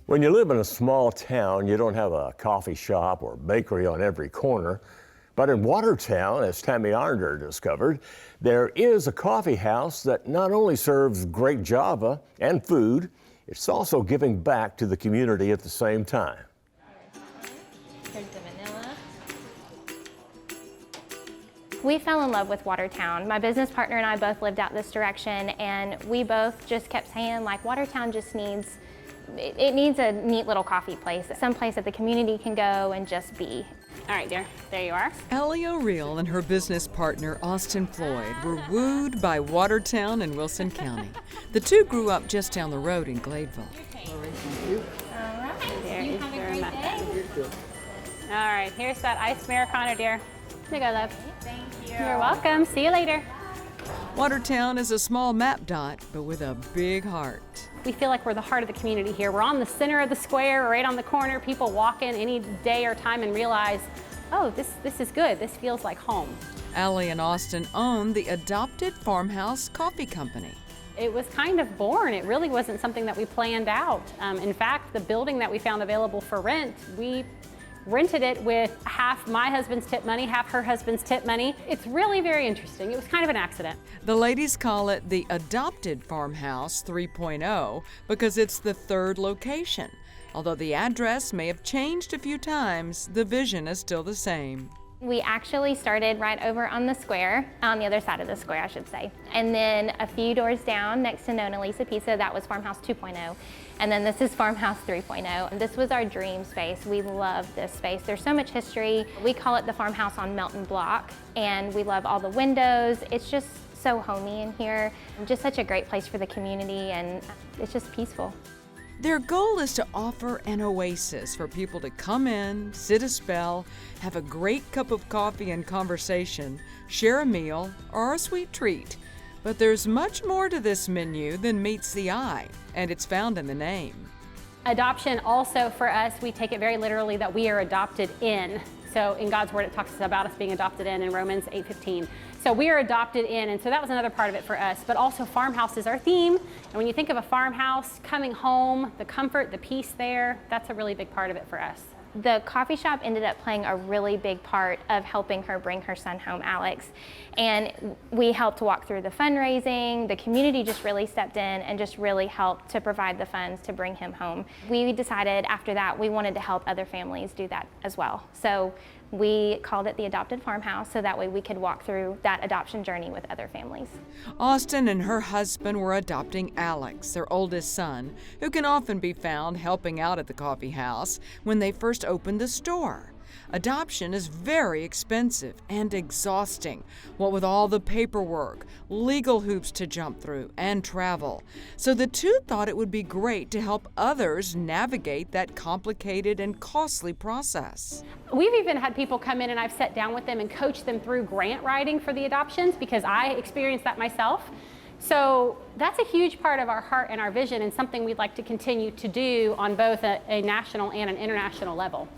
When you live in a small town, you don't have a coffee shop or bakery on every corner. But in Watertown, as Tammi Arender discovered, there is a coffee house that not only serves great Java and food, it's also giving back to the community at the same time. Here's the vanilla. We fell in love with Watertown. My business partner and I both lived out this direction, and we both just kept saying, like, Watertown just needs a neat little coffee place, someplace that the community can go and just be. All right, dear, there you are. Ellie O'Reilly and her business partner, Austin Floyd, were wooed by Watertown in Wilson County. The two grew up just down the road in Gladeville. All right. There You is have a your great muffin. day. All right, here's that iced Americano, dear. There you go, love. Thank you. You're welcome. See you later. Watertown is a small map dot, but with a big heart. We feel like we're the heart of the community here. We're on the center of the square, right on the corner. People walk in any day or time and realize, oh, this is good. This feels like home. Ellie and Austin own the Adopted Farmhouse Coffee Company. It was kind of born. It really wasn't something that we planned out. In fact, the building that we found available for rent, we rented it with half my husband's tip money, half her husband's tip money. It's really very interesting. It was kind of an accident. The ladies call it the Adopted Farmhouse 3.0 because it's the third location. Although the address may have changed a few times, the vision is still the same. We actually started right over on the square, on the other side of the square, I should say. And then a few doors down next to Nona Lisa Pizza, that was Farmhouse 2.0. And then this is Farmhouse 3.0. And this was our dream space. We love this space. There's so much history. We call it the farmhouse on Melton Block. And we love all the windows. It's just so homey in here. Just such a great place for the community, and it's just peaceful. Their goal is to offer an oasis for people to come in, sit a spell, have a great cup of coffee and conversation, share a meal, or a sweet treat. But there's much more to this menu than meets the eye, and it's found in the name. Adoption also for us, we take it very literally that we are adopted in. So in God's word, it talks about us being adopted in Romans 8:15. So we are adopted in, and so that was another part of it for us. But also farmhouse is our theme. And when you think of a farmhouse, coming home, the comfort, the peace there, that's a really big part of it for us. The coffee shop ended up playing a really big part of helping her bring her son home, Alex. And we helped walk through the fundraising. The community just really stepped in and just really helped to provide the funds to bring him home. We decided after that we wanted to help other families do that as well. So we called it the Adopted Farmhouse, so that way we could walk through that adoption journey with other families. Austin and her husband were adopting Alex, their oldest son, who can often be found helping out at the coffee house when they first opened the store. Adoption is very expensive and exhausting, what with all the paperwork, legal hoops to jump through, and travel. So the two thought it would be great to help others navigate that complicated and costly process. We've even had people come in and I've sat down with them and coached them through grant writing for the adoptions because I experienced that myself. So that's a huge part of our heart and our vision and something we'd like to continue to do on both a national and an international level.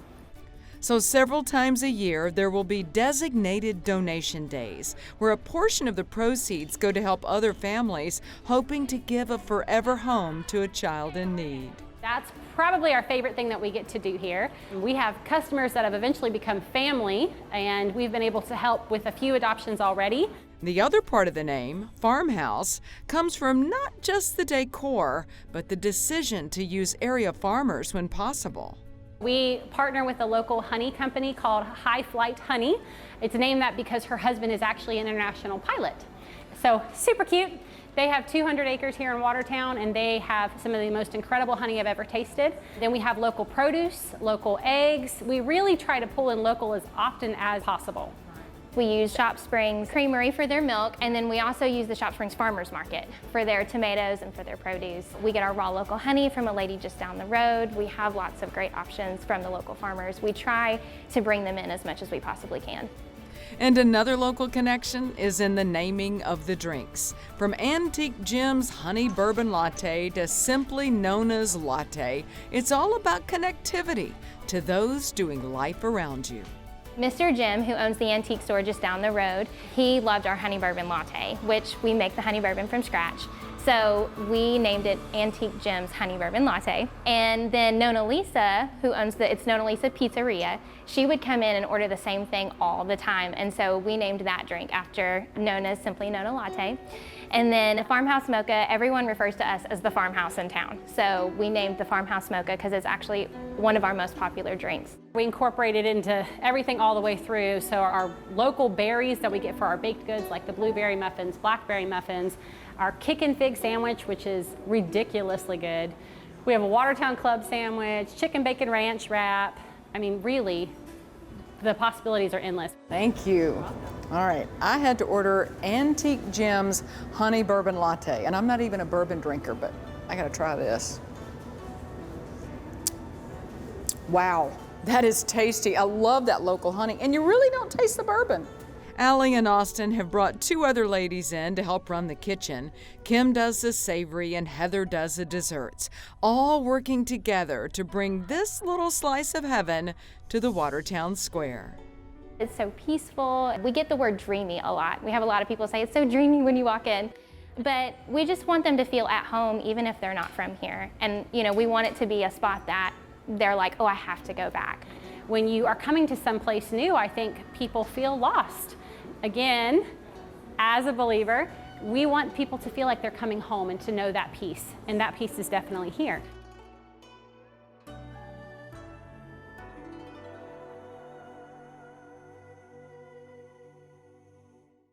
So several times a year, there will be designated donation days where a portion of the proceeds go to help other families hoping to give a forever home to a child in need. That's probably our favorite thing that we get to do here. We have customers that have eventually become family, and we've been able to help with a few adoptions already. The other part of the name, farmhouse, comes from not just the decor, but the decision to use area farmers when possible. We partner with a local honey company called High Flight Honey. It's named that because her husband is actually an international pilot. So super cute. They have 200 acres here in Watertown, and they have some of the most incredible honey I've ever tasted. Then we have local produce, local eggs. We really try to pull in local as often as possible. We use Shop Springs Creamery for their milk, and then we also use the Shop Springs Farmers Market for their tomatoes and for their produce. We get our raw local honey from a lady just down the road. We have lots of great options from the local farmers. We try to bring them in as much as we possibly can. And another local connection is in the naming of the drinks. From Antique Jim's Honey Bourbon Latte to simply Nona's Latte, it's all about connectivity to those doing life around you. Mr. Jim, who owns the antique store just down the road, he loved our honey bourbon latte, which we make the honey bourbon from scratch. So we named it Antique Gems Honey Bourbon Latte. And then Nona Lisa, who owns it's Nona Lisa Pizzeria, she would come in and order the same thing all the time. And so we named that drink after Nona's Simply Nona Latte. And then the Farmhouse Mocha, everyone refers to us as the farmhouse in town. So we named the Farmhouse Mocha because it's actually one of our most popular drinks. We incorporated into everything all the way through. So our local berries that we get for our baked goods, like the blueberry muffins, blackberry muffins, our kick and fig sandwich, which is ridiculously good. We have a Watertown Club sandwich, chicken bacon ranch wrap. I mean, really, the possibilities are endless. Thank you. All right, I had to order Antique Gems Honey Bourbon Latte, and I'm not even a bourbon drinker, but I gotta try this. Wow, that is tasty. I love that local honey, and you really don't taste the bourbon. Allie and Austin have brought 2 other ladies in to help run the kitchen. Kim does the savory and Heather does the desserts, all working together to bring this little slice of heaven to the Watertown Square. It's so peaceful. We get the word dreamy a lot. We have a lot of people say it's so dreamy when you walk in. But we just want them to feel at home even if they're not from here. And we want it to be a spot that they're like, oh, I have to go back. When you are coming to someplace new, I think people feel lost. Again, as a believer, we want people to feel like they're coming home and to know that peace, and that peace is definitely here.